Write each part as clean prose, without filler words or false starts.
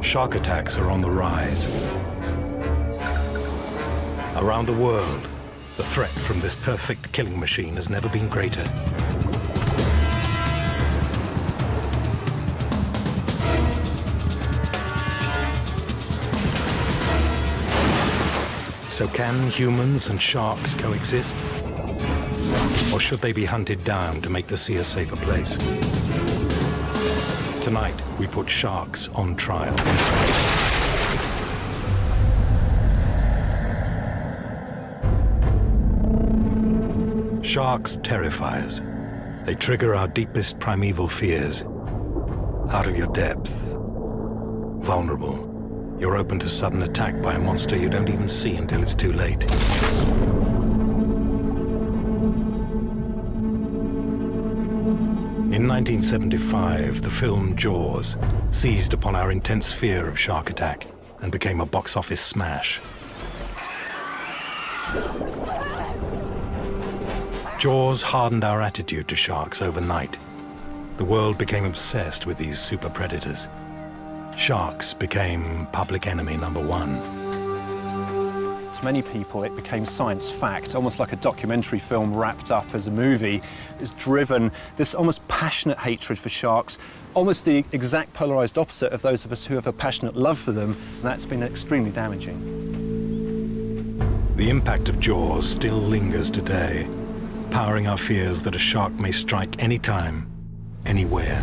Shark attacks are on the rise. Around the world, the threat from this perfect killing machine has never been greater. So can humans and sharks coexist? Or should they be hunted down to make the sea a safer place? Tonight, we put sharks on trial. Sharks terrify us. They trigger our deepest primeval fears. Out of your depth, vulnerable, you're open to sudden attack by a monster you don't even see until it's too late. In 1975, the film Jaws seized upon our intense fear of shark attack and became a box office smash. Jaws hardened our attitude to sharks overnight. The world became obsessed with these super predators. Sharks became public enemy number one. To many people, it became science fact, almost like a documentary film wrapped up as a movie. It's driven this almost passionate hatred for sharks, almost the exact polarised opposite of those of us who have a passionate love for them, and that's been extremely damaging. The impact of Jaws still lingers today, powering our fears that a shark may strike anytime, anywhere.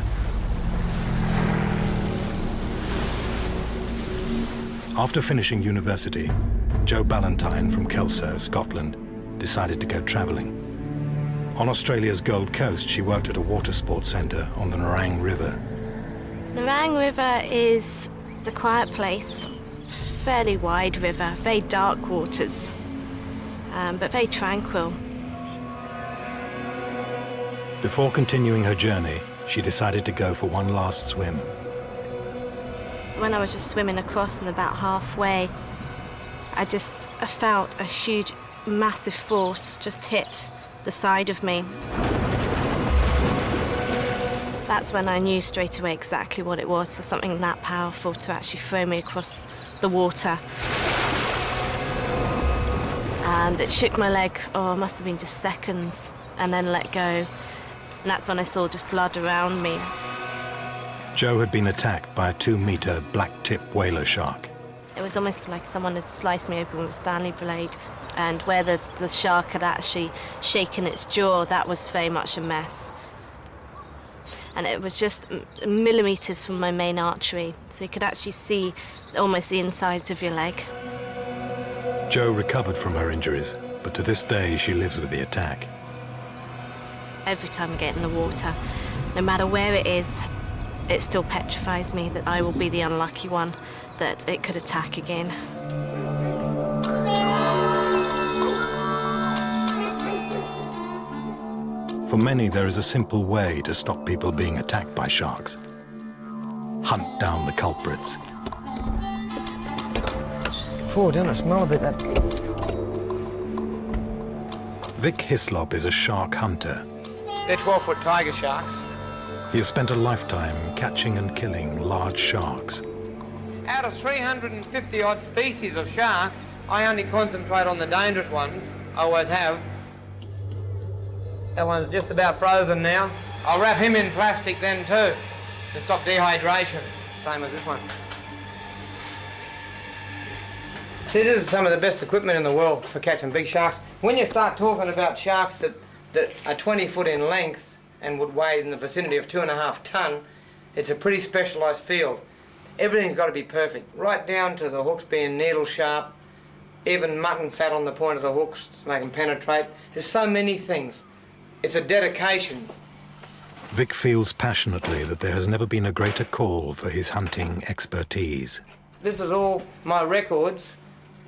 After finishing university, Joe Ballentine from Kelso, Scotland, decided to go travelling. On Australia's Gold Coast, she worked at a water sports centre on the Nerang River. Nerang River is a quiet place, fairly wide river, very dark waters, but very tranquil. Before continuing her journey, she decided to go for one last swim. When I was just swimming across and about halfway, I felt a huge, massive force just hit the side of me. That's when I knew straight away exactly what it was, for something that powerful to actually throw me across the water. And it shook my leg, it must have been just seconds, and then let go. And that's when I saw just blood around me. Joe had been attacked by a 2-metre black-tip whaler shark. It was almost like someone had sliced me open with a Stanley blade, and where the shark had actually shaken its jaw, that was very much a mess. And it was just millimetres from my main artery, so you could actually see almost the insides of your leg. Joe recovered from her injuries, but to this day she lives with the attack. Every time I get in the water, no matter where it is, it still petrifies me that I will be the unlucky one, that it could attack again. For many, there is a simple way to stop people being attacked by sharks. Hunt down the culprits. Poor, doesn't it smell a bit that... Vic Hislop is a shark hunter. They're 12-foot tiger sharks. He has spent a lifetime catching and killing large sharks. Out of 350-odd species of shark, I only concentrate on the dangerous ones. I always have. That one's just about frozen now. I'll wrap him in plastic then too, to stop dehydration. Same as this one. See, this is some of the best equipment in the world for catching big sharks. When you start talking about sharks that are 20 foot in length and would weigh in the vicinity of 2.5 tonne, it's a pretty specialised field. Everything's got to be perfect, right down to the hooks being needle sharp, even mutton fat on the point of the hooks to make them penetrate. There's so many things. It's a dedication. Vic feels passionately that there has never been a greater call for his hunting expertise. This is all my records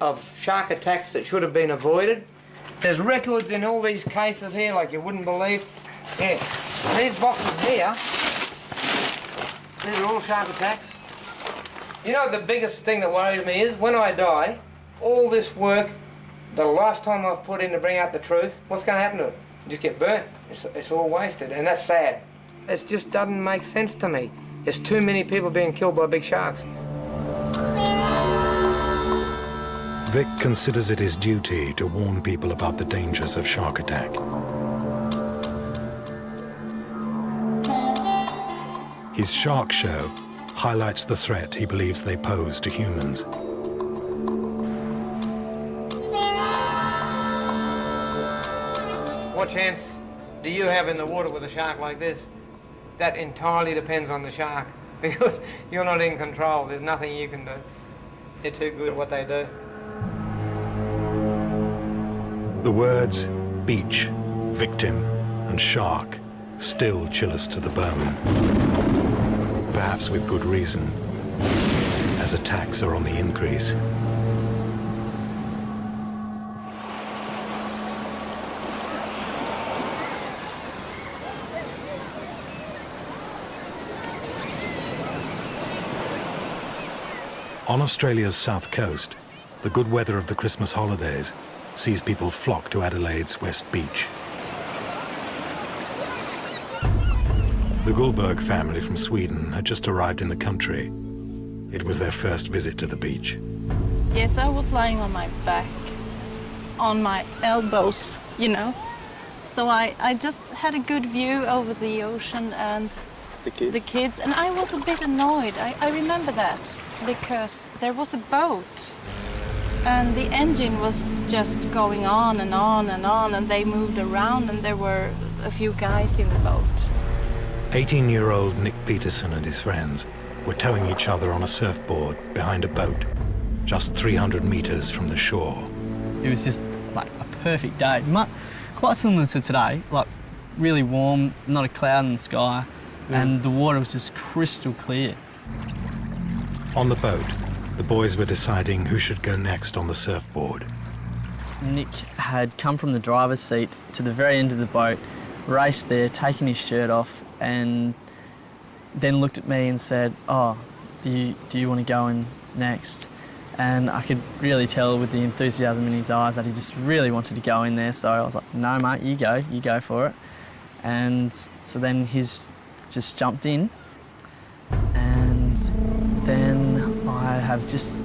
of shark attacks that should have been avoided. There's records in all these cases here like you wouldn't believe. Yeah, these boxes here, these are all shark attacks. You know the biggest thing that worries me is when I die, all this work, the lifetime I've put in to bring out the truth, what's going to happen to it? Just get burnt. It's all wasted, and that's sad. It just doesn't make sense to me. There's too many people being killed by big sharks. Vic considers it his duty to warn people about the dangers of shark attack. His shark show highlights the threat he believes they pose to humans. What chance do you have in the water with a shark like this? That entirely depends on the shark, because you're not in control. There's nothing you can do. They're too good at what they do. The words beach, victim, and shark still chill us to the bone. Perhaps with good reason, as attacks are on the increase. On Australia's south coast, the good weather of the Christmas holidays sees people flock to Adelaide's West Beach. The Gullberg family from Sweden had just arrived in the country. It was their first visit to the beach. Yes, I was lying on my back, on my elbows, you know. So I just had a good view over the ocean and the kids. And I was a bit annoyed. I remember that because there was a boat and the engine was just going on and on and on, and they moved around, and there were a few guys in the boat. 18-year-old Nick Peterson and his friends were towing each other on a surfboard behind a boat, just 300 meters from the shore. It was just like a perfect day. Quite similar to today, like really warm, not a cloud in the sky, and the water was just crystal clear. On the boat, the boys were deciding who should go next on the surfboard. Nick had come from the driver's seat to the very end of the boat, raced there, taken his shirt off, and then looked at me and said, "Oh, do you want to go in next?" And I could really tell with the enthusiasm in his eyes that he just really wanted to go in there. So I was like, "No, mate, you go for it." And so then he's just jumped in, and then I have just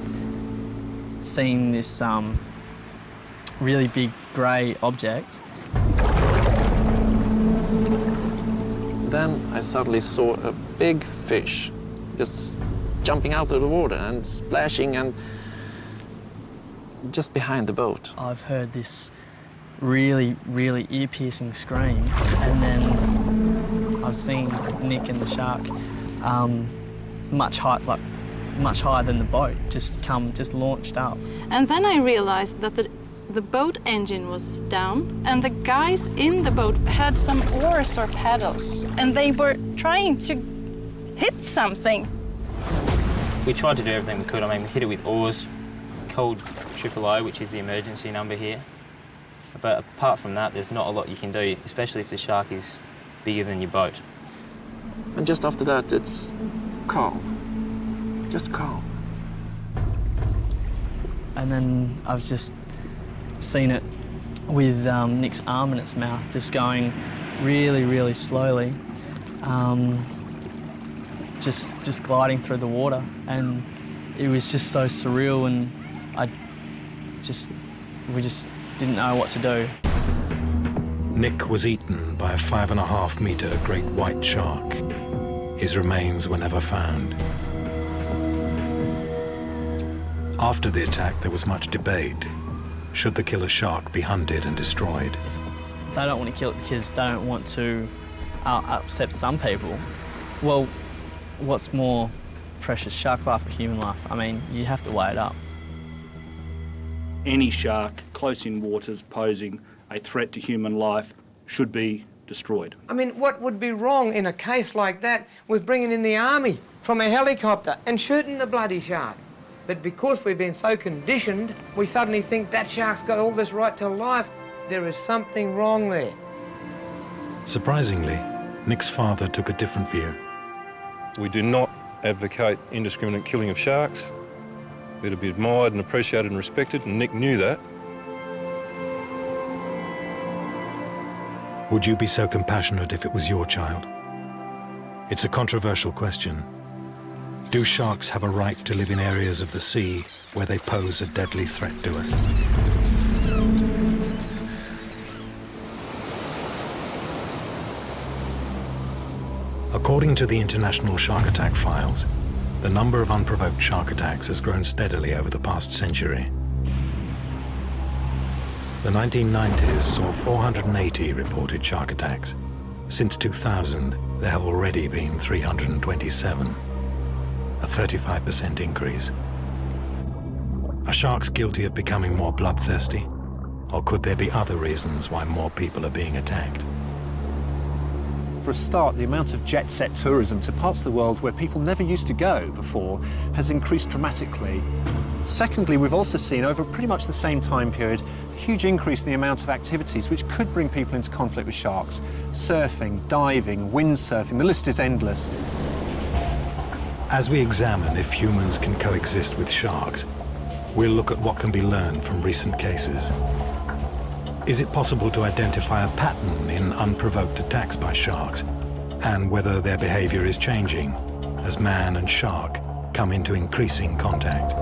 seen this really big grey object. Then I suddenly saw a big fish just jumping out of the water and splashing and just behind the boat. I've heard this really, really ear-piercing scream, and then I've seen Nick and the shark much higher than the boat, just launched up. And then I realized that the boat engine was down, and the guys in the boat had some oars or paddles, and they were trying to hit something. We tried to do everything we could. I mean, we hit it with oars, called OOO, which is the emergency number here. But apart from that, there's not a lot you can do, especially if the shark is bigger than your boat. And just after that, it's calm, just calm. And then I've just seen it with Nick's arm in its mouth, just going really, really slowly, just gliding through the water. And it was just so surreal, and we just didn't know what to do. Nick was eaten by a 5.5-meter great white shark. His remains were never found. After the attack, there was much debate. Should the killer shark be hunted and destroyed? They don't want to kill it because they don't want to upset some people. Well, what's more precious, shark life or human life? I mean, you have to weigh it up. Any shark close in waters posing a threat to human life should be destroyed. I mean, what would be wrong in a case like that with bringing in the army from a helicopter and shooting the bloody shark? But because we've been so conditioned, we suddenly think that shark's got all this right to life. There is something wrong there. Surprisingly, Nick's father took a different view. We do not advocate indiscriminate killing of sharks. They're to be admired and appreciated and respected, and Nick knew that. Would you be so compassionate if it was your child? It's a controversial question. Do sharks have a right to live in areas of the sea where they pose a deadly threat to us? According to the International Shark Attack Files, the number of unprovoked shark attacks has grown steadily over the past century. The 1990s saw 480 reported shark attacks. Since 2000, there have already been 327, a 35% increase. Are sharks guilty of becoming more bloodthirsty? Or could there be other reasons why more people are being attacked? For a start, the amount of jet-set tourism to parts of the world where people never used to go before has increased dramatically. Secondly, we've also seen over pretty much the same time period a huge increase in the amount of activities which could bring people into conflict with sharks. Surfing, diving, windsurfing, the list is endless. As we examine if humans can coexist with sharks, we'll look at what can be learned from recent cases. Is it possible to identify a pattern in unprovoked attacks by sharks, and whether their behavior is changing as man and shark come into increasing contact?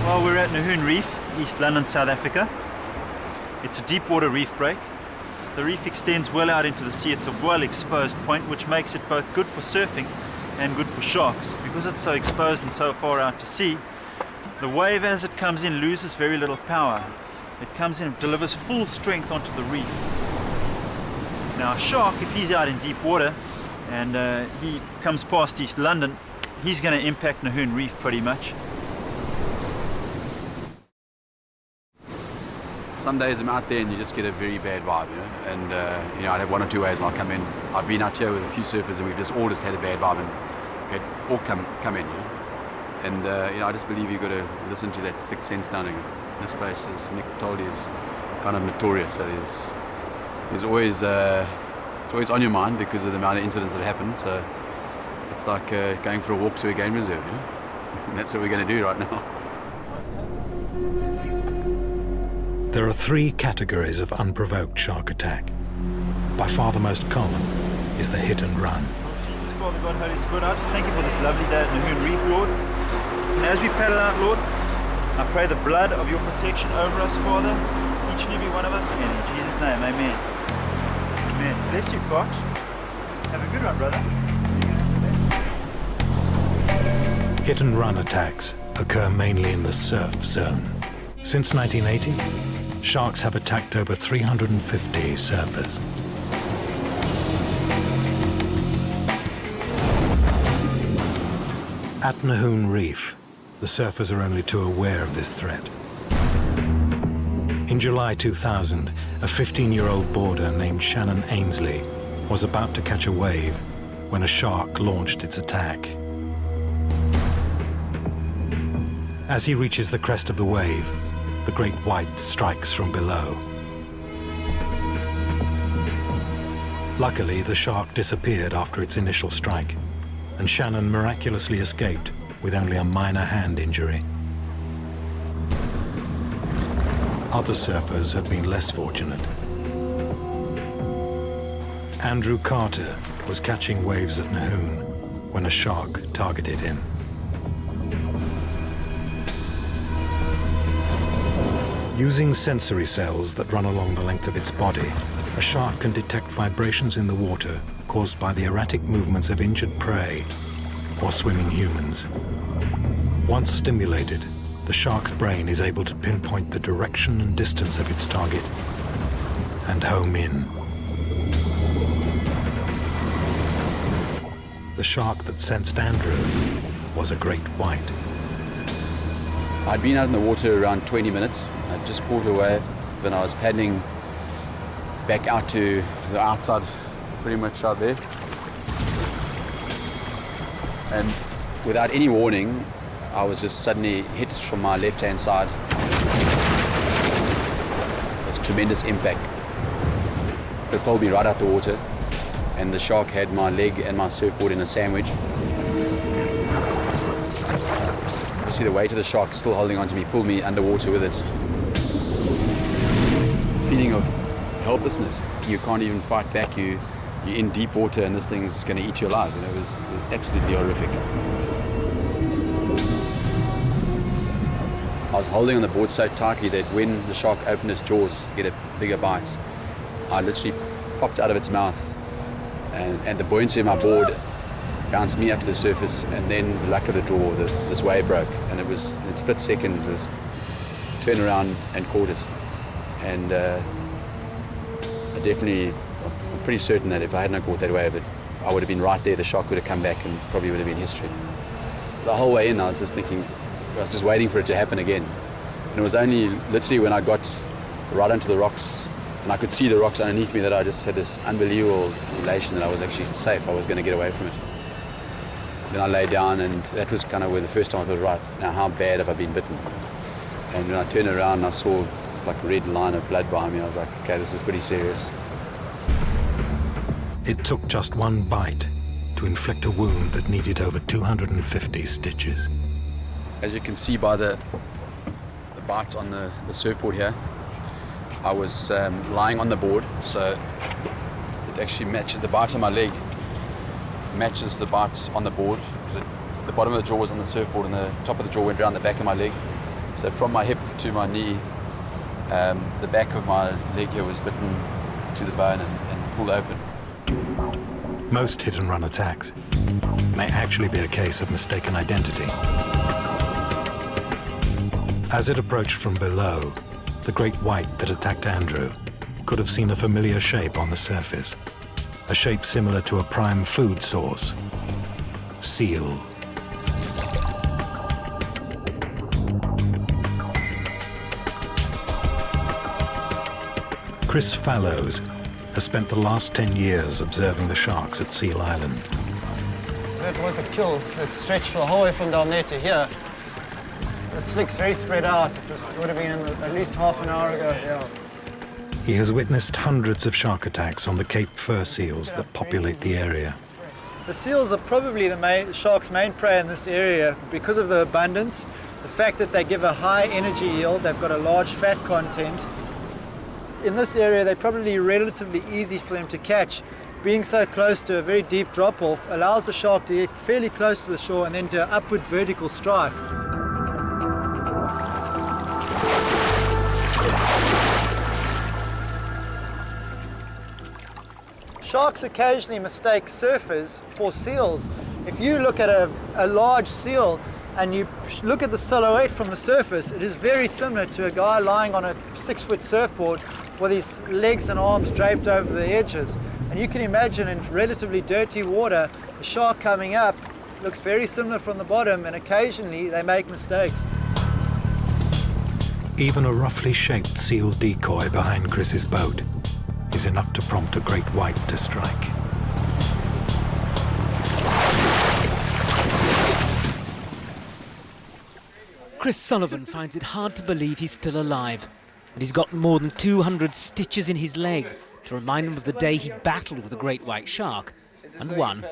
Well, we're at Nahoon Reef, East London, South Africa. It's a deep water reef break. The reef extends well out into the sea. It's a well exposed point, which makes it both good for surfing and good for sharks. Because it's so exposed and so far out to sea, the wave as it comes in loses very little power. It comes in and delivers full strength onto the reef. Now a shark, if he's out in deep water and he comes past East London, he's going to impact Nahoon Reef pretty much. Some days I'm out there and you just get a very bad vibe, you know, and you know, I'd have one or two waves and I'll come in. I've been out here with a few surfers and we've all just had a bad vibe and okay, all come in, you know. And you know, I just believe you've got to listen to that sixth sense down here. This place, as Nick told you, is kind of notorious, so there's always it's always on your mind because of the amount of incidents that happen. So it's like going for a walk to a game reserve, you know. And that's what we're going to do right now. There are three categories of unprovoked shark attack. By far the most common is the hit and run. Jesus, Father God, Holy Spirit, I just thank you for this lovely day at Nahoon Reef, Lord. And as we paddle out, Lord, I pray the blood of your protection over us, Father, each and every one of us, and in Jesus' name, amen. Amen. Bless you, Fox. Have a good one, brother. Hit and run attacks occur mainly in the surf zone. Since 1980, sharks have attacked over 350 surfers. At Nahoon Reef, the surfers are only too aware of this threat. In July 2000, a 15-year-old boarder named Shannon Ainsley was about to catch a wave when a shark launched its attack. As he reaches the crest of the wave, the great white strikes from below. Luckily, the shark disappeared after its initial strike, and Shannon miraculously escaped with only a minor hand injury. Other surfers have been less fortunate. Andrew Carter was catching waves at Nahoon when a shark targeted him. Using sensory cells that run along the length of its body, a shark can detect vibrations in the water caused by the erratic movements of injured prey or swimming humans. Once stimulated, the shark's brain is able to pinpoint the direction and distance of its target and home in. The shark that sensed Andrew was a great white. I'd been out in the water around 20 minutes. I'd just caught a wave, then I was paddling back out to the outside, pretty much out there. And without any warning, I was just suddenly hit from my left-hand side. It was tremendous impact. It pulled me right out the water, and the shark had my leg and my surfboard in a sandwich. You see the weight of the shark still holding on to me, pulled me underwater with it. Feeling of helplessness. You can't even fight back. You're in deep water and this thing's going to eat you alive. You know, it was absolutely horrific. I was holding on the board so tightly that when the shark opened its jaws to get a bigger bite, I literally popped out of its mouth, and the buoyancy of my board bounced me up to the surface, and then the luck of the draw, this wave broke, and it was in a split second, it was turned around and caught it. And I'm pretty certain that if I hadn't caught that wave, I would have been right there, the shark would have come back and probably would have been history. The whole way in, I was just thinking, I was just waiting for it to happen again. And it was only literally when I got right onto the rocks and I could see the rocks underneath me that I just had this unbelievable elation that I was actually safe, I was going to get away from it. Then I lay down, and that was kind of where the first time I thought, right, now how bad have I been bitten? And when I turned around and I saw this like red line of blood behind me, I was like, okay, this is pretty serious. It took just one bite to inflict a wound that needed over 250 stitches. As you can see by the bite on the surfboard here, I was lying on the board, so it actually matches the bite on my leg, matches the bite on the board. The bottom of the jaw was on the surfboard and the top of the jaw went around the back of my leg. So from my hip to my knee, the back of my leg here was bitten to the bone and pulled open. Most hit-and-run attacks may actually be a case of mistaken identity. As it approached from below, the great white that attacked Andrew could have seen a familiar shape on the surface, a shape similar to a prime food source, seal. Chris Fallows has spent the last 10 years observing the sharks at Seal Island. That was a kill. It stretched the whole way from down there to here. The slick's very spread out. It would have been at least half an hour ago, yeah. He has witnessed hundreds of shark attacks on the Cape fur seals that populate the area. The seals are probably the shark's main prey in this area because of the abundance, the fact that they give a high energy yield, they've got a large fat content. In this area, they're probably relatively easy for them to catch. Being so close to a very deep drop-off allows the shark to get fairly close to the shore and then do an upward vertical strike. Sharks occasionally mistake surfers for seals. If you look at a large seal and you look at the silhouette from the surface, it is very similar to a guy lying on a 6-foot surfboard with his legs and arms draped over the edges. And you can imagine in relatively dirty water, the shark coming up looks very similar from the bottom, and occasionally they make mistakes. Even a roughly shaped seal decoy behind Chris's boat is enough to prompt a great white to strike. Chris Sullivan finds it hard to believe he's still alive, and he's got more than 200 stitches in his leg to remind him of the day he battled with a great white shark and won.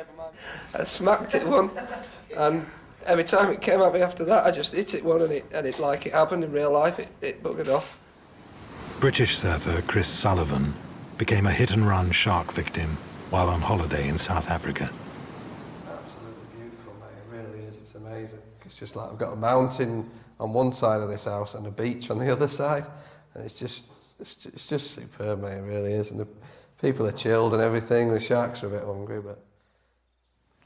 I smacked it one, and every time it came at me after that, I just hit it one, and it like it happened in real life, it buggered off. British surfer Chris Sullivan became a hit-and-run shark victim while on holiday in South Africa. Absolutely beautiful, mate. It really is. It's amazing. It's just like I've got a mountain on one side of this house and a beach on the other side, and it's just superb, mate. It really is. And the people are chilled and everything. The sharks are a bit hungry, but.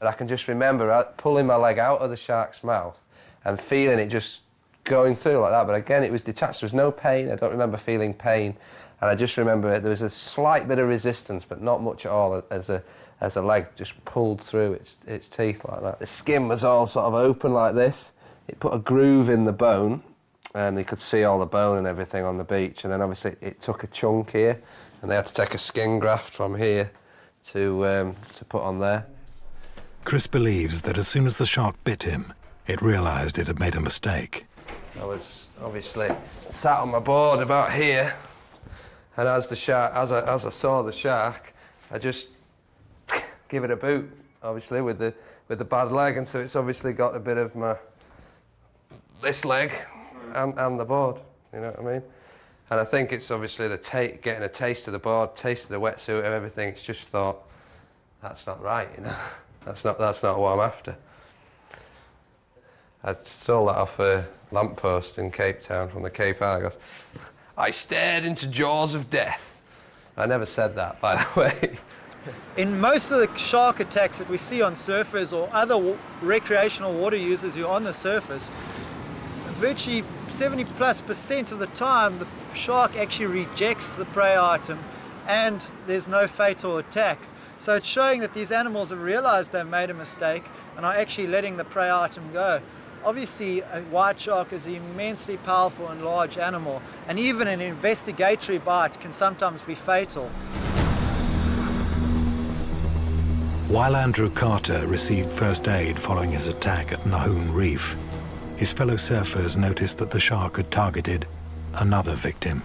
And I can just remember pulling my leg out of the shark's mouth and feeling it just going through like that. But again, it was detached. There was no pain. I don't remember feeling pain. And I just remember there was a slight bit of resistance, but not much at all, as a leg just pulled through its teeth like that. The skin was all sort of open like this. It put a groove in the bone, and you could see all the bone and everything on the beach. And then obviously it took a chunk here, and they had to take a skin graft from here to put on there. Chris believes that as soon as the shark bit him, it realized it had made a mistake. I was obviously sat on my board about here, and as I saw the shark, I just give it a boot, obviously with the bad leg, and so it's obviously got a bit of this leg and the board. You know what I mean? And I think it's obviously getting a taste of the board, taste of the wetsuit, and everything. It's just thought, that's not right, you know. That's not what I'm after. I stole that off a lamppost in Cape Town from the Cape Argos. I stared into jaws of death. I never said that, by the way. In most of the shark attacks that we see on surfers or other recreational water users who are on the surface, virtually 70+% of the time the shark actually rejects the prey item and there's no fatal attack. So it's showing that these animals have realized they've made a mistake and are actually letting the prey item go. Obviously, a white shark is an immensely powerful and large animal, and even an investigatory bite can sometimes be fatal. While Andrew Carter received first aid following his attack at Nahoon Reef, his fellow surfers noticed that the shark had targeted another victim.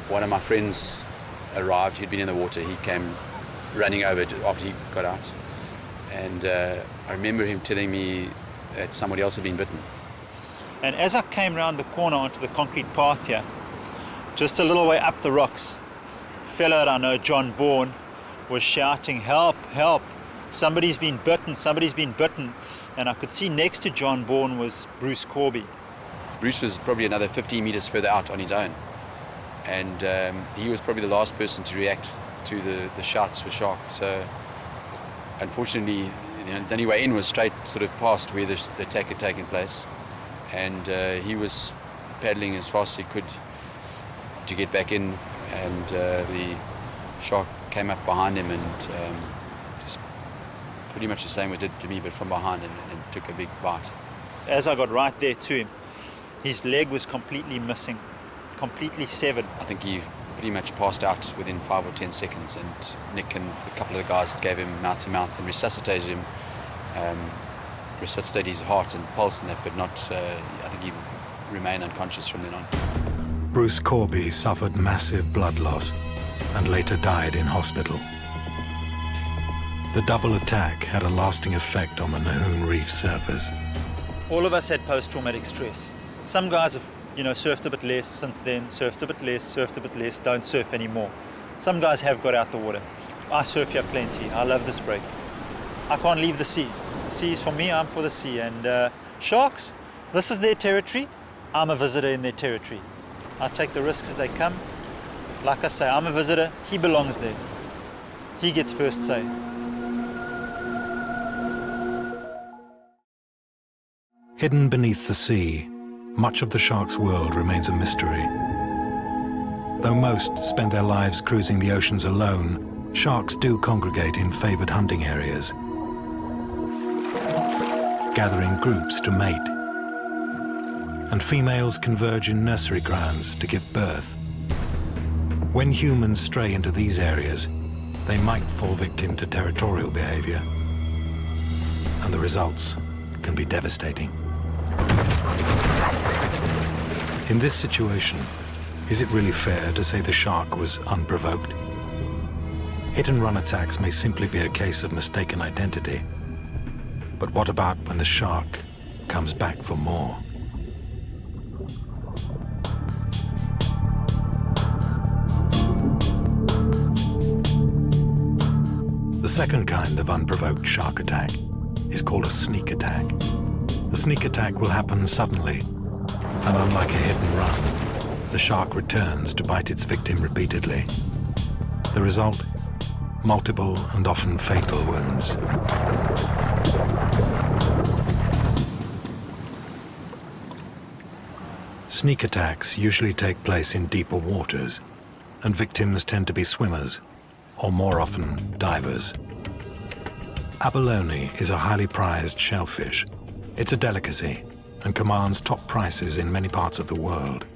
One of my friends arrived, he'd been in the water, he came running over after he got out, and I remember him telling me that somebody else had been bitten. And as I came round the corner onto the concrete path here, just a little way up the rocks, a fellow that I know, John Bourne, was shouting, "Help, help, somebody's been bitten, somebody's been bitten." And I could see next to John Bourne was Bruce Corby. Bruce was probably another 15 meters further out on his own, and he was probably the last person to react to the shouts for shark. So unfortunately, the only way in was straight sort of past where the attack had taken place, and he was paddling as fast as he could to get back in, and the shark came up behind him and just pretty much the same as it did to me, but from behind, and took a big bite. As I got right there to him, his leg was completely missing, completely severed. I think he pretty much passed out within 5 or 10 seconds, and Nick and a couple of the guys gave him mouth-to-mouth and resuscitated him, resuscitated his heart and pulse and that, but not, I think he remained unconscious from then on. Bruce Corby suffered massive blood loss and later died in hospital. The double attack had a lasting effect on the Nahoon Reef surfers. All of us had post-traumatic stress. Some guys have, surfed a bit less since then, surfed a bit less, don't surf anymore. Some guys have got out the water. I surf here plenty. I love this break. I can't leave the sea. The sea is for me, I'm for the sea. And sharks, this is their territory. I'm a visitor in their territory. I take the risks as they come. Like I say, I'm a visitor, he belongs there. He gets first say. Hidden beneath the sea, much of the shark's world remains a mystery. Though most spend their lives cruising the oceans alone, sharks do congregate in favored hunting areas, gathering groups to mate. And females converge in nursery grounds to give birth. When humans stray into these areas, they might fall victim to territorial behavior. And the results can be devastating. In this situation, is it really fair to say the shark was unprovoked? Hit-and-run attacks may simply be a case of mistaken identity. But what about when the shark comes back for more? The second kind of unprovoked shark attack is called a sneak attack. A sneak attack will happen suddenly, and unlike a hit and run, the shark returns to bite its victim repeatedly. The result? Multiple and often fatal wounds. Sneak attacks usually take place in deeper waters, and victims tend to be swimmers, or more often, divers. Abalone is a highly prized shellfish. It's a delicacy and commands top prices in many parts of the world.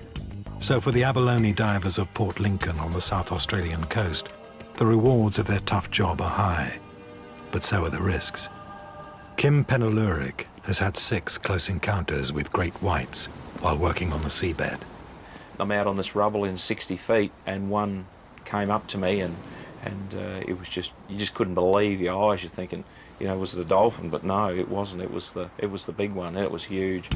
So for the abalone divers of Port Lincoln on the South Australian coast, the rewards of their tough job are high, but so are the risks. Kim Peneluric has had 6 close encounters with great whites while working on the seabed. I'm out on this rubble in 60 feet and one came up to me and it was just, you just couldn't believe your eyes. You're thinking, you know, was it a dolphin? But no, it wasn't. It was the big one, and it was huge.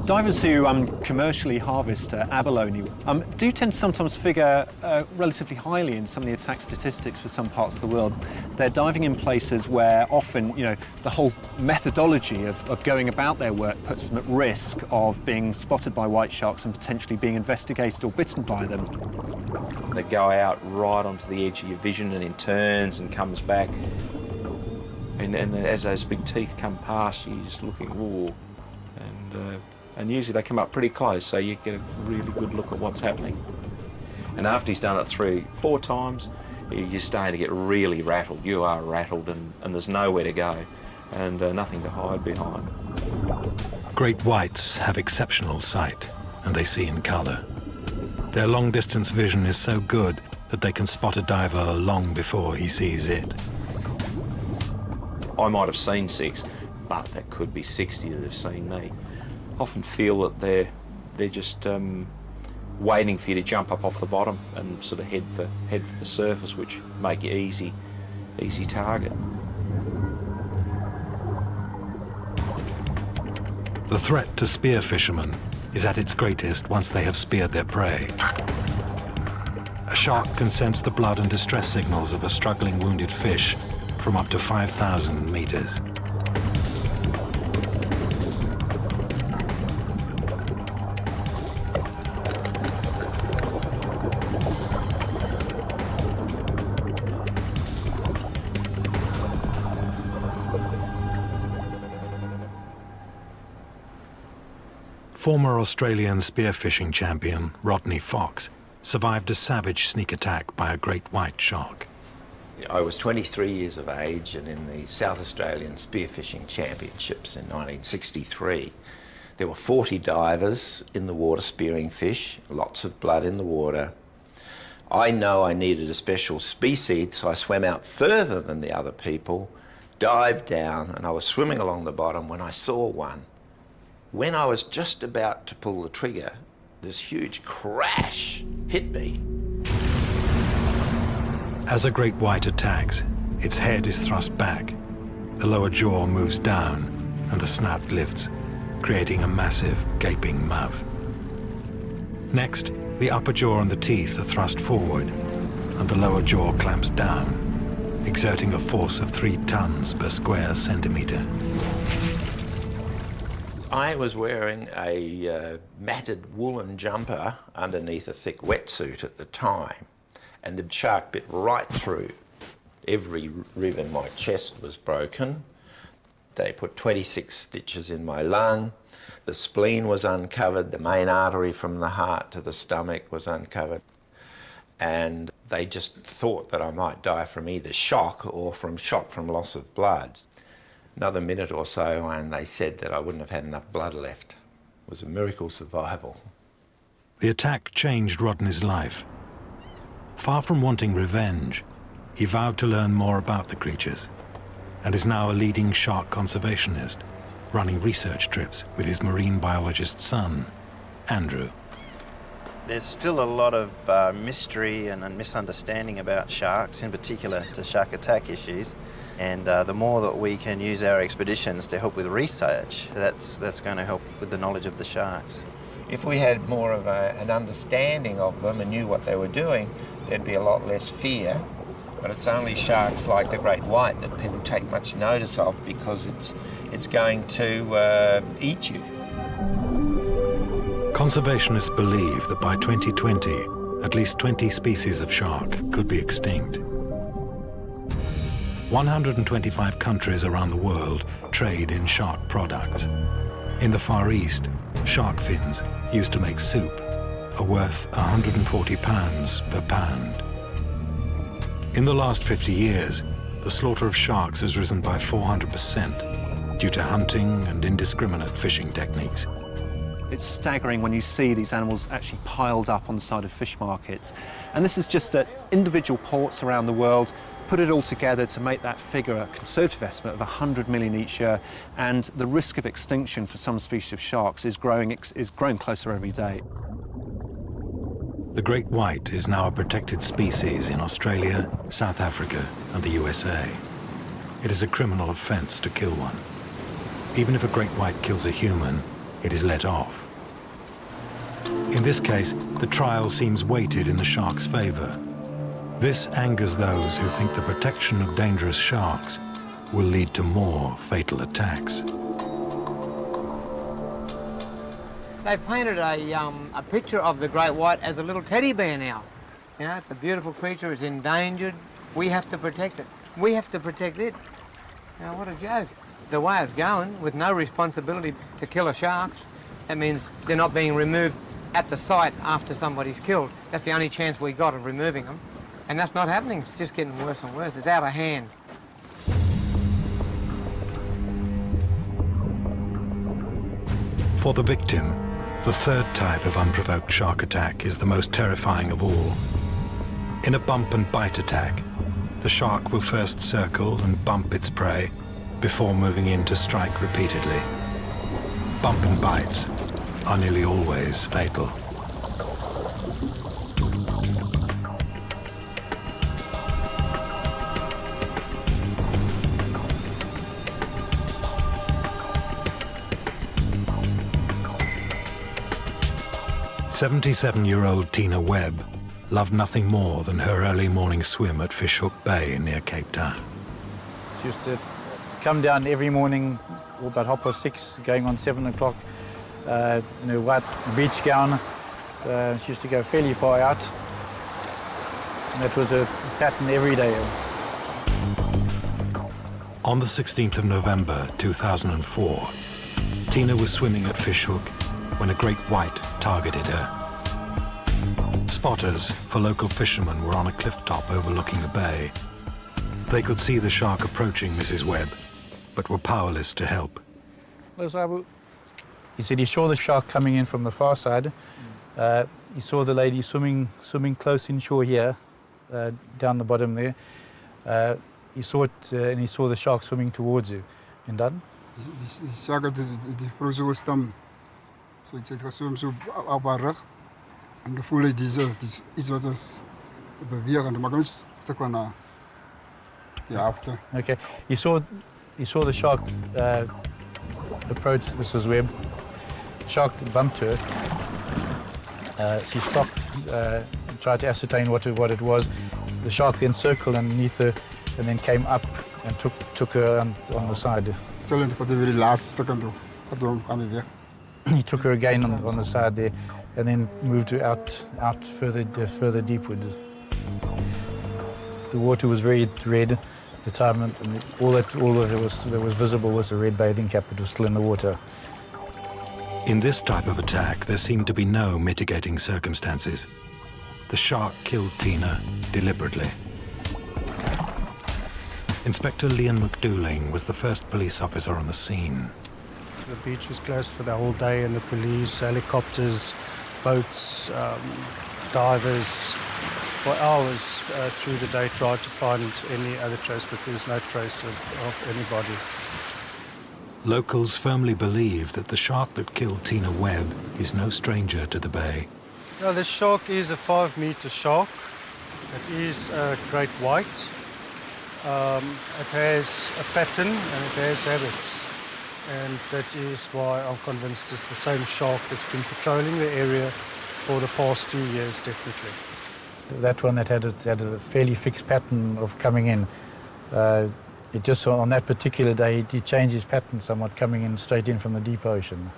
Divers who commercially harvest abalone do tend to sometimes figure relatively highly in some of the attack statistics for some parts of the world. They're diving in places where often, you know, the whole methodology of going about their work puts them at risk of being spotted by white sharks and potentially being investigated or bitten by them. They go out right onto the edge of your vision and it turns and comes back. And as those big teeth come past you, you're just looking, whoa. And usually they come up pretty close, so you get a really good look at what's happening. And after he's done it 3-4 times, you're starting to get really rattled. You are rattled and there's nowhere to go and nothing to hide behind. Great whites have exceptional sight, and they see in colour. Their long-distance vision is so good that they can spot a diver long before he sees it. I might have seen 6, but that could be 60 that have seen me. Often feel that they're just waiting for you to jump up off the bottom and sort of head for the surface, which make you easy target. The threat to spear fishermen is at its greatest once they have speared their prey. A shark can sense the blood and distress signals of a struggling wounded fish from up to 5,000 meters. Former Australian spearfishing champion Rodney Fox survived a savage sneak attack by a great white shark. I was 23 years of age, and in the South Australian Spearfishing Championships in 1963, there were 40 divers in the water spearing fish, lots of blood in the water. I know I needed a special species, so I swam out further than the other people, dived down, and I was swimming along the bottom when I saw one. When I was just about to pull the trigger, this huge crash hit me. As a great white attacks, its head is thrust back, the lower jaw moves down, and the snout lifts, creating a massive, gaping mouth. Next, the upper jaw and the teeth are thrust forward, and the lower jaw clamps down, exerting a force of 3 tons per square centimetre. I was wearing a matted woolen jumper underneath a thick wetsuit at the time, and the shark bit right through. Every rib in my chest was broken. They put 26 stitches in my lung. The spleen was uncovered. The main artery from the heart to the stomach was uncovered. And they just thought that I might die from either shock or from shock from loss of blood. Another minute or so, and they said that I wouldn't have had enough blood left. It was a miracle survival. The attack changed Rodney's life. Far from wanting revenge, he vowed to learn more about the creatures, and is now a leading shark conservationist, running research trips with his marine biologist son, Andrew. There's still a lot of mystery and misunderstanding about sharks, in particular to shark attack issues. And the more that we can use our expeditions to help with research, that's going to help with the knowledge of the sharks. If we had more of an understanding of them and knew what they were doing, there'd be a lot less fear. But it's only sharks like the great white that people take much notice of because it's going to eat you. Conservationists believe that by 2020, at least 20 species of shark could be extinct. 125 countries around the world trade in shark products. In the Far East, shark fins, used to make soup, are worth £140 per pound. In the last 50 years, the slaughter of sharks has risen by 400% due to hunting and indiscriminate fishing techniques. It's staggering when you see these animals actually piled up on the side of fish markets. And this is just at individual ports around the world, Put it all together to make that figure a conservative estimate of 100 million each year, and the risk of extinction for some species of sharks is growing closer every day. The great white is now a protected species in Australia, South Africa, and the USA. It is a criminal offence to kill one. Even if a great white kills a human, it is let off. In this case, the trial seems weighted in the shark's favour. This angers those who think the protection of dangerous sharks will lead to more fatal attacks. They painted a picture of the great white as a little teddy bear now. You know, it's a beautiful creature, it's endangered. We have to protect it. We have to protect it. Now, what a joke. The way it's going, with no responsibility to killer sharks, that means they're not being removed at the site after somebody's killed. That's the only chance we got of removing them. And that's not happening, it's just getting worse and worse. It's out of hand. For the victim, the third type of unprovoked shark attack is the most terrifying of all. In a bump and bite attack, the shark will first circle and bump its prey before moving in to strike repeatedly. Bump and bites are nearly always fatal. "77-year-old Tina Webb loved nothing more than her early morning swim at Fishhook Bay near Cape Town. She used to come down every morning, about 6:30, going on 7 o'clock, in her white beach gown. So she used to go fairly far out. And that was a pattern every day. On the 16th of November 2004, Tina was swimming at Fishhook when a great white targeted her. Spotters for local fishermen were on a cliff top overlooking the bay. They could see the shark approaching Mrs. Webb, but were powerless to help. He said he saw the shark coming in from the far side. He saw the lady swimming close inshore here, down the bottom there. He saw it and he saw the shark swimming towards you. En dan? Die shark het die vrou so gestam. So het geswem so op haar rug. En dan voel hy dis iets wat ons beweeg en maar kan ons stuk van ja, after. Okay. He saw the shark approach Mrs. Webb. The shark bumped her. She stopped, tried to ascertain what it was. The shark then circled underneath her and then came up and took her on the side. He took her again on the side there and then moved her out further deepward. The water was very red at the time, and all that was visible was a red bathing cap. It was still in the water. In this type of attack, there seemed to be no mitigating circumstances. The shark killed Tina deliberately. Inspector Leon McDooling was the first police officer on the scene. The beach was closed for the whole day, and the police, helicopters, boats, divers, for hours through the day tried to find any other trace, but there's no trace of anybody. Locals firmly believe that the shark that killed Tina Webb is no stranger to the bay. Now, this shark is a 5-meter shark. It is a great white. It has a pattern and it has habits. And that is why I'm convinced it's the same shark that's been patrolling the area for the past 2 years, definitely. That one that had a fairly fixed pattern of coming in. It just, on that particular day, he changed his pattern somewhat, coming in straight in from the deep ocean.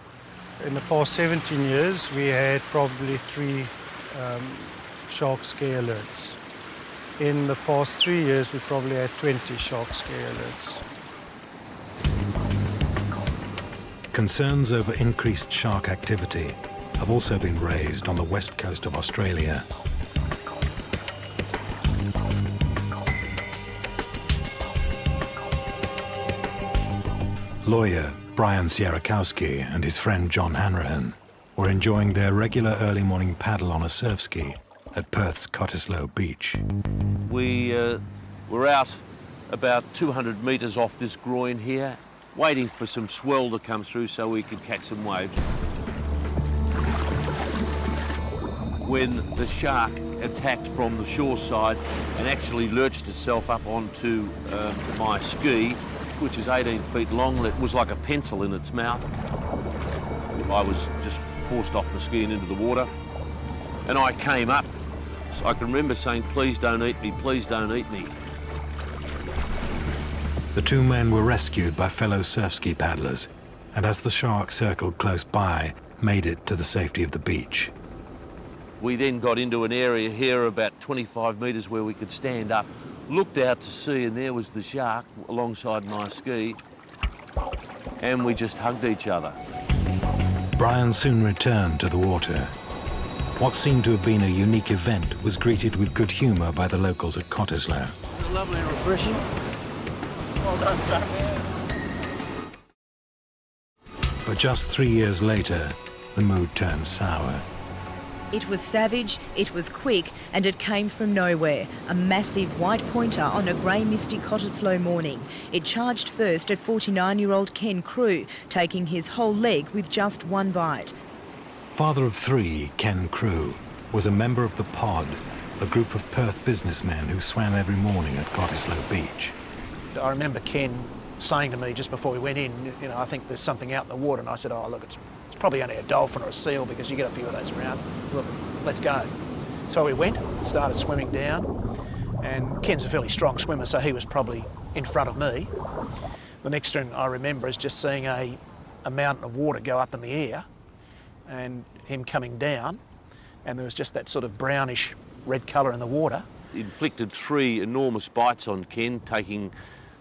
In the past 17 years, we had probably 3 shark scare alerts. In the past 3 years, we probably had 20 shark scare alerts. Concerns over increased shark activity have also been raised on the west coast of Australia. Lawyer Brian Sierakowski and his friend John Hanrahan were enjoying their regular early morning paddle on a surf ski at Perth's Cottesloe Beach. We We're out about 200 metres off this groin here, waiting for some swell to come through so we can catch some waves. When the shark attacked from the shore side and actually lurched itself up onto my ski, which is 18 feet long, it was like a pencil in its mouth. I was just forced off my ski and into the water, and I came up. So I can remember saying, "Please don't eat me, please don't eat me." The two men were rescued by fellow surf ski paddlers, and as the shark circled close by, made it to the safety of the beach. We then got into an area here about 25 metres where we could stand up, looked out to sea, and there was the shark alongside my ski, and we just hugged each other. Brian soon returned to the water. What seemed to have been a unique event was greeted with good humour by the locals at Cottesloe. Lovely and refreshing. Well done, son. But just 3 years later, the mood turned sour. It was savage, it was quick, and it came from nowhere. A massive white pointer on a grey misty Cottesloe morning. It charged first at 49-year-old Ken Crew, taking his whole leg with just one bite. Father of three, Ken Crew, was a member of the Pod, a group of Perth businessmen who swam every morning at Cottesloe Beach. I remember Ken saying to me just before we went in, you know, "I think there's something out in the water," and I said, "Oh, look, it's probably only a dolphin or a seal because you get a few of those around. Look, let's go." So we went, started swimming down, and Ken's a fairly strong swimmer, so he was probably in front of me. The next thing I remember is just seeing a mountain of water go up in the air and him coming down, and there was just that sort of brownish red colour in the water. Inflicted 3 enormous bites on Ken, taking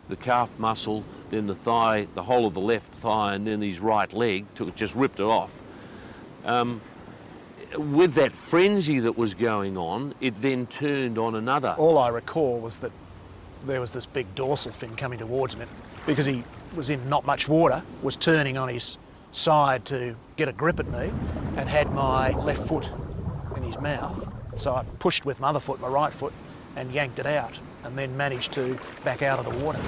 the calf muscle, then the thigh, the whole of the left thigh, and then his right leg, just ripped it off. With that frenzy that was going on, it then turned on another. All I recall was that there was this big dorsal fin coming towards him, because he was in not much water, was turning on his side to get a grip at me, and had my left foot in his mouth. So I pushed with my other foot, my right foot, and yanked it out, and then managed to back out of the water.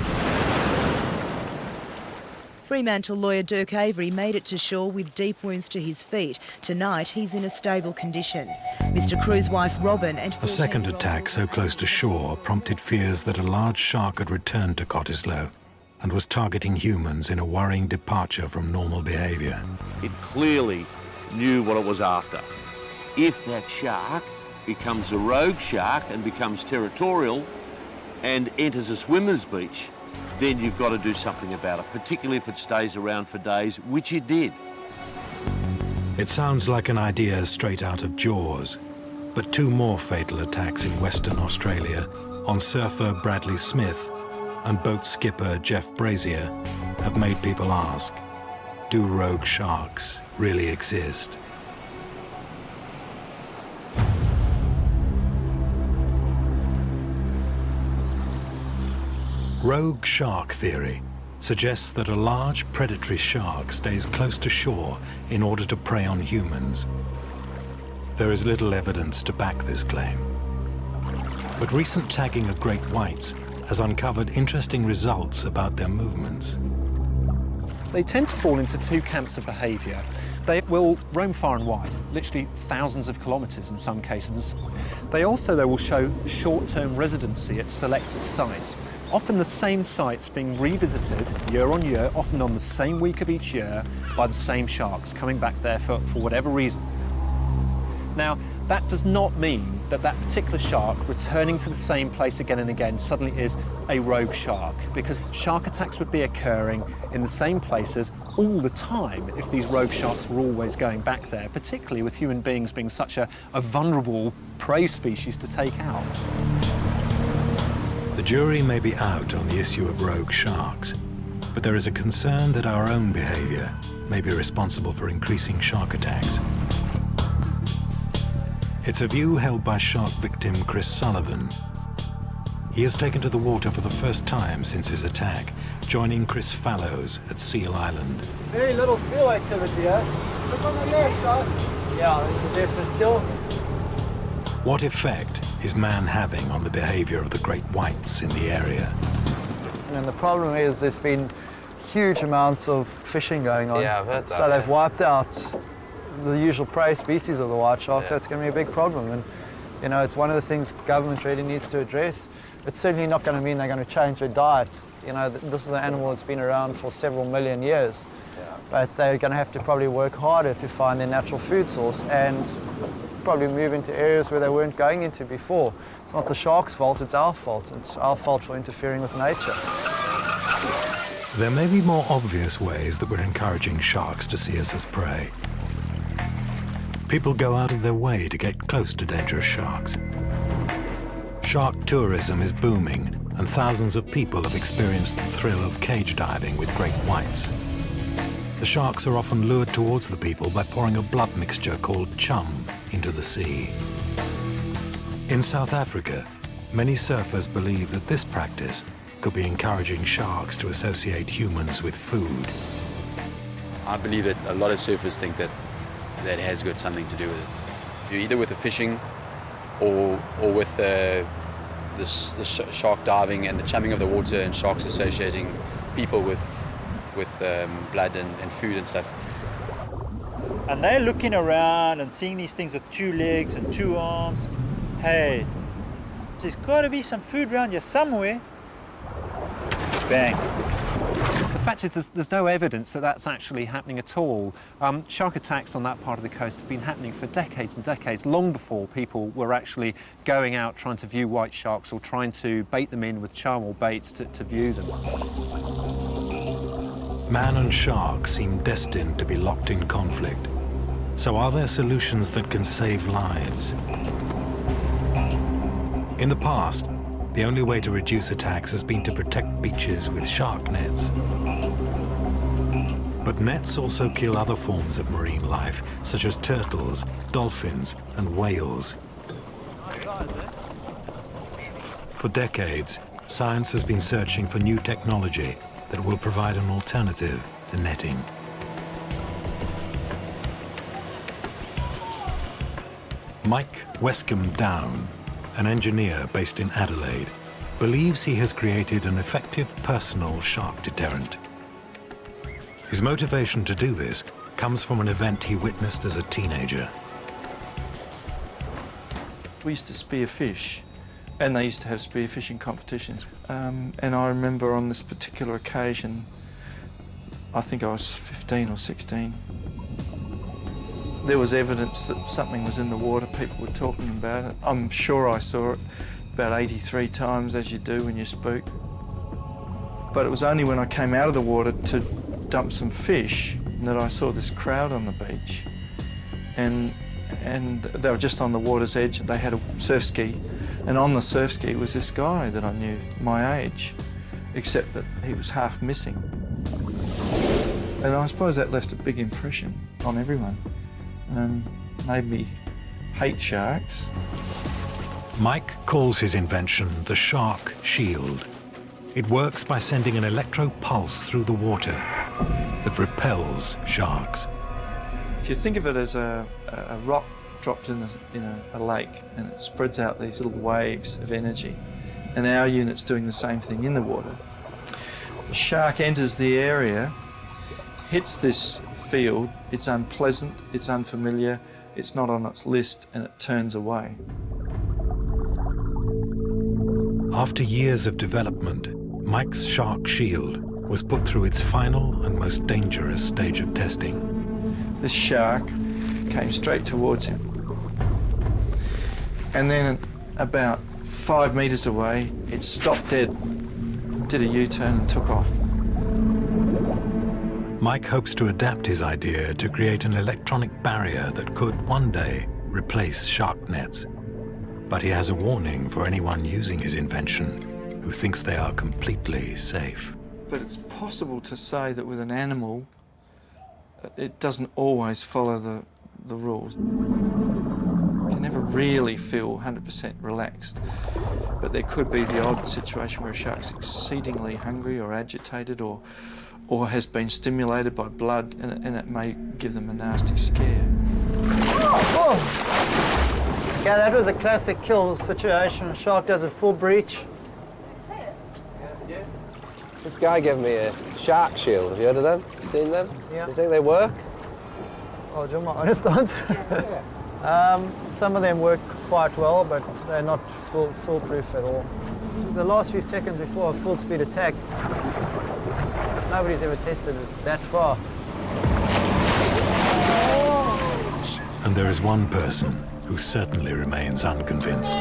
Fremantle lawyer Dirk Avery made it to shore with deep wounds to his feet. Tonight, he's in a stable condition. Mr Crew's wife Robin and... A second attack so close to shore prompted fears that a large shark had returned to Cottesloe and was targeting humans in a worrying departure from normal behaviour. It clearly knew what it was after. If that shark becomes a rogue shark and becomes territorial and enters a swimmer's beach, then you've got to do something about it, particularly if it stays around for days, which it did. It sounds like an idea straight out of Jaws, but 2 more fatal attacks in Western Australia on surfer Bradley Smith and boat skipper Jeff Brazier have made people ask, do rogue sharks really exist? Rogue shark theory suggests that a large predatory shark stays close to shore in order to prey on humans. There is little evidence to back this claim. But recent tagging of great whites has uncovered interesting results about their movements. They tend to fall into 2 camps of behaviour. They will roam far and wide, literally thousands of kilometres in some cases. They also, though, will show short-term residency at selected sites. Often the same sites being revisited year on year, often on the same week of each year, by the same sharks, coming back there for whatever reasons. Now, that does not mean that that particular shark returning to the same place again and again suddenly is a rogue shark, because shark attacks would be occurring in the same places all the time if these rogue sharks were always going back there, particularly with human beings being such a vulnerable prey species to take out. The jury may be out on the issue of rogue sharks, but there is a concern that our own behaviour may be responsible for increasing shark attacks. It's a view held by shark victim Chris Sullivan. He has taken to the water for the first time since his attack, joining Chris Fallows at Seal Island. Very little seal activity here. Look on the left side. Yeah, there's a definite kill. What effect is man having on the behavior of the great whites in the area? And the problem is there's been huge amounts of fishing going on. Yeah, I've heard that, So they've yeah. wiped out the usual prey species of the white shark, so it's going to be a big problem. And, you know, it's one of the things government really needs to address. It's certainly not going to mean they're going to change their diet. You know, this is an animal that's been around for several million years. But they're going to have to probably work harder to find their natural food source and probably move into areas where they weren't going into before. It's not the shark's fault, it's our fault. It's our fault for interfering with nature. There may be more obvious ways that we're encouraging sharks to see us as prey. People go out of their way to get close to dangerous sharks. Shark tourism is booming, and thousands of people have experienced the thrill of cage diving with great whites. The sharks are often lured towards the people by pouring a blood mixture called chum into the sea. In South Africa, many surfers believe that this practice could be encouraging sharks to associate humans with food. I believe that a lot of surfers think that that has got something to do with it. Either with the fishing or with the shark diving and the chumming of the water and sharks associating people with blood and food and stuff. And they're looking around and seeing these things with 2 legs and 2 arms. Hey, there's got to be some food around here somewhere. Bang. The fact is there's no evidence that that's actually happening at all. Shark attacks on that part of the coast have been happening for decades and decades, long before people were actually going out trying to view white sharks or trying to bait them in with chum or baits to view them. Man and shark seem destined to be locked in conflict. So are there solutions that can save lives? In the past, the only way to reduce attacks has been to protect beaches with shark nets. But nets also kill other forms of marine life, such as turtles, dolphins, and whales. For decades, science has been searching for new technology that will provide an alternative to netting. Mike Wescombe-Down, an engineer based in Adelaide, believes he has created an effective personal shark deterrent. His motivation to do this comes from an event he witnessed as a teenager. We used to spear fish, and they used to have spearfishing competitions. And I remember on this particular occasion, I think I was 15 or 16, there was evidence that something was in the water. People were talking about it. I'm sure I saw it about 83 times, as you do when you spook. But it was only when I came out of the water to dump some fish that I saw this crowd on the beach. And they were just on the water's edge. They had a surf ski, and on the surf ski was this guy that I knew, my age, except that he was half missing. And I suppose that left a big impression on everyone and made me hate sharks. Mike calls his invention the Shark Shield. It works by sending an electro pulse through the water that repels sharks. If you think of it as a rock dropped in a lake, and it spreads out these little waves of energy, and our unit's doing the same thing in the water. The shark enters the area, hits this field, it's unpleasant, it's unfamiliar, it's not on its list, and it turns away. After years of development, Mike's Shark Shield was put through its final and most dangerous stage of testing. This shark came straight towards him. And then about 5 metres away, it stopped dead, did a U-turn and took off. Mike hopes to adapt his idea to create an electronic barrier that could one day replace shark nets. But he has a warning for anyone using his invention who thinks they are completely safe. But it's possible to say that with an animal, it doesn't always follow the rules. You can never really feel 100% relaxed, but there could be the odd situation where a shark's exceedingly hungry or agitated or has been stimulated by blood, and it may give them a nasty scare. Okay, that was a classic kill situation. A shark does a full breach. This guy gave me a shark shield. Have you heard of them? Seen them? Yeah. Do you think they work? Oh, do you want my honest answer? Some of them work quite well, but they're not foolproof at all. The last few seconds before a full speed attack, nobody's ever tested it that far. And there is one person who certainly remains unconvinced.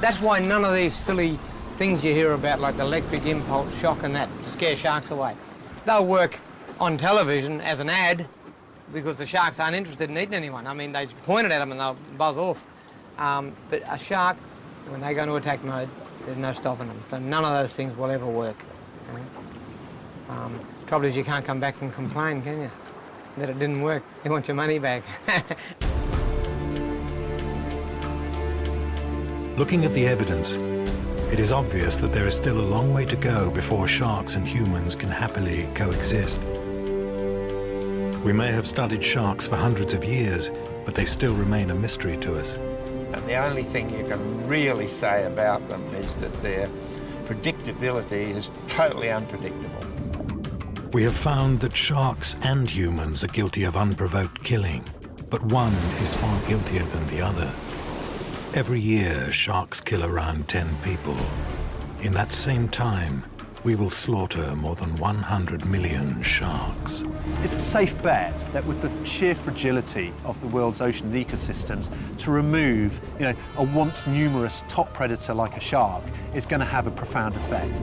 That's why none of these silly things you hear about, like the electric impulse shock and that, scare sharks away. They'll work on television as an ad because the sharks aren't interested in eating anyone. I mean, they point it at them and they'll buzz off. But a shark, when they go into attack mode, there's no stopping them. So none of those things will ever work. Trouble is you can't come back and complain, can you? That it didn't work. You want your money back. Looking at the evidence, it is obvious that there is still a long way to go before sharks and humans can happily coexist. We may have studied sharks for hundreds of years, but they still remain a mystery to us. And the only thing you can really say about them is that their predictability is totally unpredictable. We have found that sharks and humans are guilty of unprovoked killing, but one is far guiltier than the other. Every year, sharks kill around 10 people. In that same time, we will slaughter more than 100 million sharks. It's a safe bet that with the sheer fragility of the world's ocean ecosystems, to remove, a once numerous top predator like a shark is going to have a profound effect.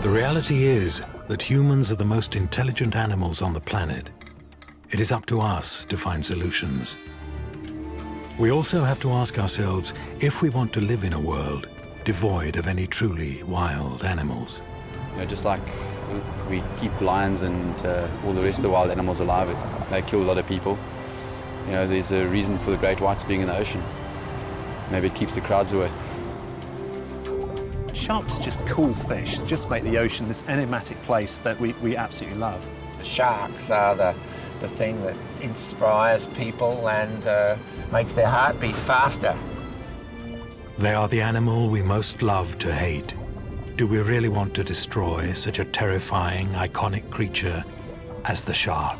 The reality is that humans are the most intelligent animals on the planet. It is up to us to find solutions. We also have to ask ourselves if we want to live in a world devoid of any truly wild animals. Just like we keep lions and all the rest of the wild animals alive, they kill a lot of people. There's a reason for the great whites being in the ocean. Maybe it keeps the crowds away. Sharks are just cool fish, just make the ocean this enigmatic place that we absolutely love. Sharks are the thing that inspires people and makes their heart beat faster. They are the animal we most love to hate. Do we really want to destroy such a terrifying, iconic creature as the shark?